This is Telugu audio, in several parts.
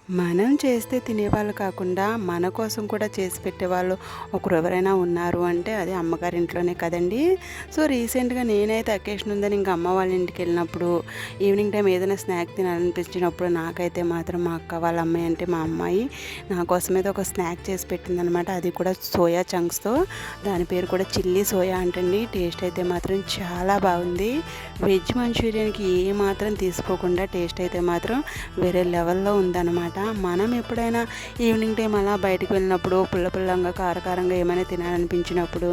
మనం చేస్తే తినేవాళ్ళు కాకుండా మన కోసం కూడా చేసి పెట్టేవాళ్ళు ఒకరు ఎవరైనా ఉన్నారు అంటే అది అమ్మగారి ఇంట్లోనే కదండి. సో రీసెంట్గా నేనైతే అకేషన్ ఉందని ఇంకా అమ్మ వాళ్ళ ఇంటికి వెళ్ళినప్పుడు ఈవినింగ్ టైం ఏదైనా స్నాక్ తినాలనిపించినప్పుడు నాకైతే మాత్రం మా అక్క వాళ్ళ అమ్మాయి అంటే మా అమ్మాయి నా కోసం అయితే ఒక స్నాక్ చేసి పెట్టిందనమాట. అది కూడా సోయా చంక్స్తో. దాని పేరు కూడా చిల్లీ సోయా అంటండి. టేస్ట్ అయితే మాత్రం చాలా బాగుంది. వెజ్ మంచూరియన్కి ఏ మాత్రం తీసుకోకుండా టేస్ట్ అయితే మాత్రం వేరే లెవెల్లో ఉందన్నమాట. మనం ఎప్పుడైనా ఈవినింగ్ టైం అలా బయటకు వెళ్ళినప్పుడు పుల్ల పుల్లంగా కారకారంగా ఏమైనా తినాలనిపించినప్పుడు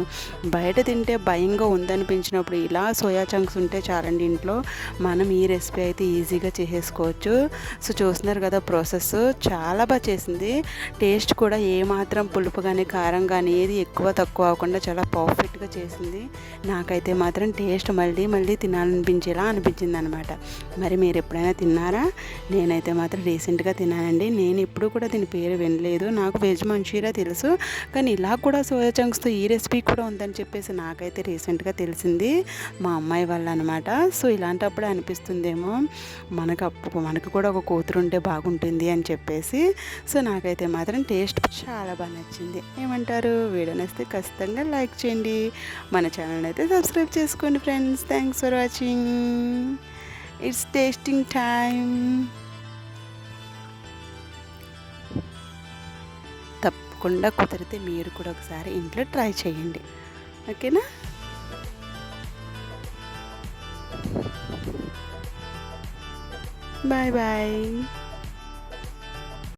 బయట తింటే భయంగా ఉందనిపించినప్పుడు ఇలా సోయా చంక్స్ ఉంటే చాలండి ఇంట్లో మనం ఈ రెసిపీ అయితే ఈజీగా చేసేసుకోవచ్చు. సో చూస్తున్నారు కదా ప్రాసెస్ చాలా బాగా చేసింది. టేస్ట్ కూడా ఏమాత్రం పులుపు కానీ కారం కానీ ఏది ఎక్కువ తక్కువ అవ్వకుండా చాలా పర్ఫెక్ట్గా చేసింది. నాకైతే మాత్రం టేస్ట్ మళ్ళీ మళ్ళీ తినాలనిపించేలా అనిపించింది అనమాట. మరి మీరు ఎప్పుడైనా తిన్నారా? నేనైతే మాత్రం రీసెంట్గా తిన్నానండి. నేను ఎప్పుడు కూడా దీని పేరు వినలేదు. నాకు వెజ్ మంచూరియా తెలుసు, కానీ ఇలా కూడా సోయా చంక్స్తో ఈ రెసిపీ కూడా ఉందని చెప్పేసి నాకైతే రీసెంట్గా తెలిసింది మా అమ్మాయి వల్ల అనమాట. సో ఇలాంటప్పుడు అనిపిస్తుందేమో మనకు కూడా ఒక కూతురు ఉంటే బాగుంటుంది అని చెప్పేసి. సో నాకైతే మాత్రం టేస్ట్ చాలా బాగా నచ్చింది. ఏమంటారు? వీడియో నచ్చితే ఖచ్చితంగా లైక్ చేయండి, మన ఛానల్ అయితే సబ్స్క్రైబ్ చేసుకోండి friends. Thanks for watching. It's tasting time. తప్పకుండా కుదిరితే మీరు కూడా ఒకసారి ఇంట్లో ట్రై చేయండి. ఓకేనా? Bye bye.